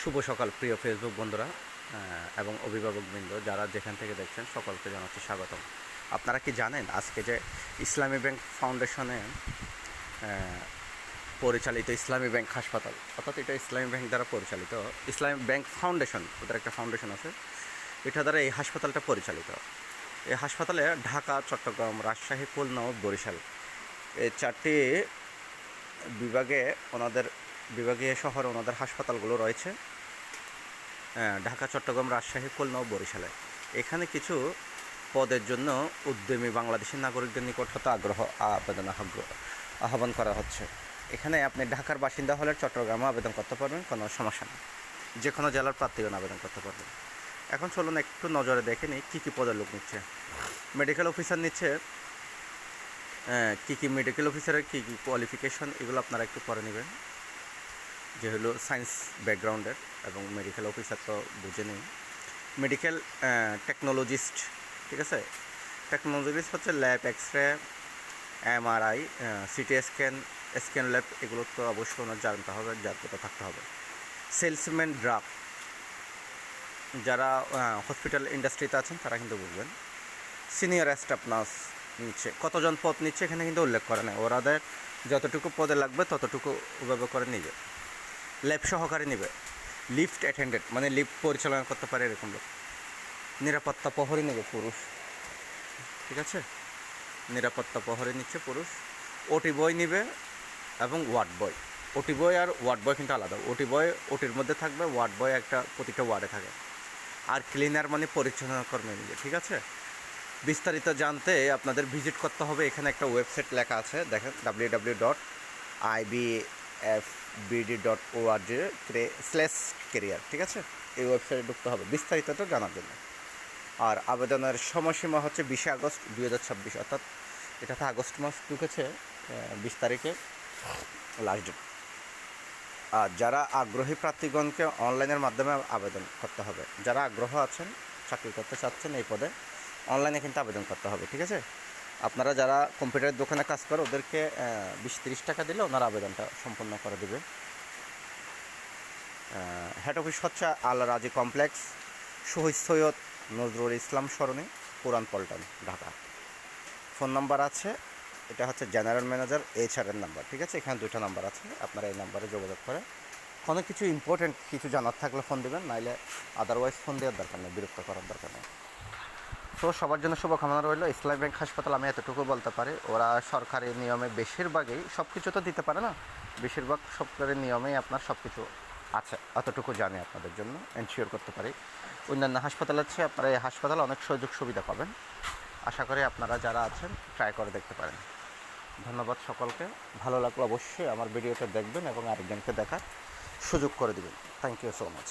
শুভ সকাল প্রিয় ফেসবুক বন্ধুরা এবং অভিভাবকবৃন্দ যারা যেখান থেকে দেখছেন সকলকে জানাচ্ছি স্বাগতম। আপনারা কি জানেন আজকে যে ইসলামী ব্যাংক ফাউন্ডেশনে পরিচালিত ইসলামী ব্যাংক হাসপাতাল, অর্থাৎ এটা ইসলামী ব্যাংক দ্বারা পরিচালিত ইসলামী ব্যাংক ফাউন্ডেশন, ওদের একটা ফাউন্ডেশন আছে, এটা দ্বারা এই হাসপাতালটা পরিচালিত। এই হাসপাতালে ঢাকা, চট্টগ্রাম, রাজশাহী, খুলনা ও বরিশাল এই চারটি বিভাগে বিভাগীয় শহরে ওনাদের হাসপাতালগুলো রয়েছে। ঢাকা, চট্টগ্রাম, রাজশাহী, খুলনা ও বরিশালে। এখানে কিছু পদের জন্য উদ্যমী বাংলাদেশি নাগরিকদের নিকট হতে আহ্বান করা হচ্ছে। এখানে আপনি ঢাকার বাসিন্দা হলে চট্টগ্রামে আবেদন করতে পারবেন, কোনো সমস্যা নেই। যে কোনো জেলার প্রার্থীগণ আবেদন করতে পারবেন। এখন চলুন একটু নজরে দেখে নিই কী কী পদের লোক নিচ্ছে। মেডিকেল অফিসার নিচ্ছে। কী মেডিকেল অফিসারের কী কোয়ালিফিকেশন, এগুলো আপনারা একটু পরে নেবেন, যে হলো সায়েন্স ব্যাকগ্রাউন্ডের, এবং মেডিকেল অফিসার তো বুঝে নেই। মেডিকেল টেকনোলজিস্ট, ঠিক আছে। টেকনোলজিস্ট হচ্ছে lab, x-ray, MRI, CT scan lab, এগুলো তো অবশ্যই ওনার জানতে হবে, জানতে থাকতে হবে। সেলসম্যান ড্রাগ, যারা হসপিটাল ইন্ডাস্ট্রিতে আছেন তারা কিন্তু বুঝবেন। সিনিয়র স্টাফ নার্স নিচ্ছে। কতজন পদ নিচ্ছে এখানে কিন্তু উল্লেখ করে না, ওরাদের যতটুকু পদে লাগবে ততটুকু ওভাবে করে নিবে। ল্যাব সহকারী নেবে। লিফট অ্যাটেন্ডেন্ট, মানে লিফট পরিচালনা করতে পারে এরকম লোক। নিরাপত্তা প্রহরী নেবে পুরুষ, ঠিক আছে। নিরাপত্তা প্রহরী নিচ্ছে পুরুষ। ওটি বয় নেবে এবং ওয়ার্ড বয়। ওটি বয় আর ওয়ার্ড বয় কিন্তু আলাদা। ওটি বয় ওটির মধ্যে থাকবে, ওয়ার্ড বয় একটা প্রতিটা ওয়ার্ডে থাকে। আর ক্লিনার মানে পরিচ্ছন্ন কর্মী নেবে, ঠিক আছে। বিস্তারিত জানতে আপনাদের ভিজিট করতে হবে। এখানে একটা ওয়েবসাইট লেখা আছে, দেখেন www.ibfbd.org/career, ঠিক আছে। এই ওয়েবসাইটে ঢুকতে হবে বিস্তারিতটা জানার জন্য। আর আবেদনের সময়সীমা হচ্ছে 20 আগস্ট 2026, অর্থাৎ এটাতে আগস্ট মাস ঢুকেছে, 20 তারিখে লাস্ট ডেট। আর যারা আগ্রহী প্রার্থীগণকে অনলাইনের মাধ্যমে আবেদন করতে হবে। যারা আগ্রহ আছেন, চাকরি করতে চাচ্ছেন এই পদে, অনলাইনে কিন্তু আবেদন করতে হবে, ঠিক আছে। আপনারা যারা কম্পিউটারের দোকানে কাজ করে ওদেরকে 20-30 টাকা দিলে ওনারা আবেদনটা সম্পন্ন করে দেবে। হেড অফিস হচ্ছে আল রাজি কমপ্লেক্স, শহীদ সৈয়দ নজরুল ইসলাম সরণি, পুরান পল্টন, ঢাকা। ফোন নাম্বার আছে, এটা হচ্ছে জেনারেল ম্যানেজার HR-এর নাম্বার, ঠিক আছে। এখানে 2টা নাম্বার আছে, আপনারা এই নাম্বারে যোগাযোগ করে কোনো কিছু ইম্পর্টেন্ট কিছু জানার থাকলে ফোন দেবেন, নাইলে আদারওয়াইজ ফোন দেওয়ার দরকার নেই, বিরক্ত করার দরকার নেই। তো সবার জন্য শুভকামনা রইল। ইসলামী ব্যাংক হাসপাতাল, আমি এতটুকু বলতে পারি, ওরা সরকারি নিয়মে বেশিরভাগই, সব কিছু তো দিতে পারে না, বেশিরভাগ সরকারি নিয়মেই আপনার সব কিছু আছে, অতটুকু জানি আপনাদের জন্য এনশিওর করতে পারি। অন্যান্য হাসপাতালের চেয়ে আপনারা এই হাসপাতালে অনেক সুযোগ সুবিধা পাবেন। আশা করি আপনারা যারা আছেন ট্রাই করে দেখতে পারেন। ধন্যবাদ সকলকে। ভালো লাগলো অবশ্যই আমার ভিডিওটা দেখবেন এবং আরেকজনকে দেখার সুযোগ করে দেবেন। Thank you so much.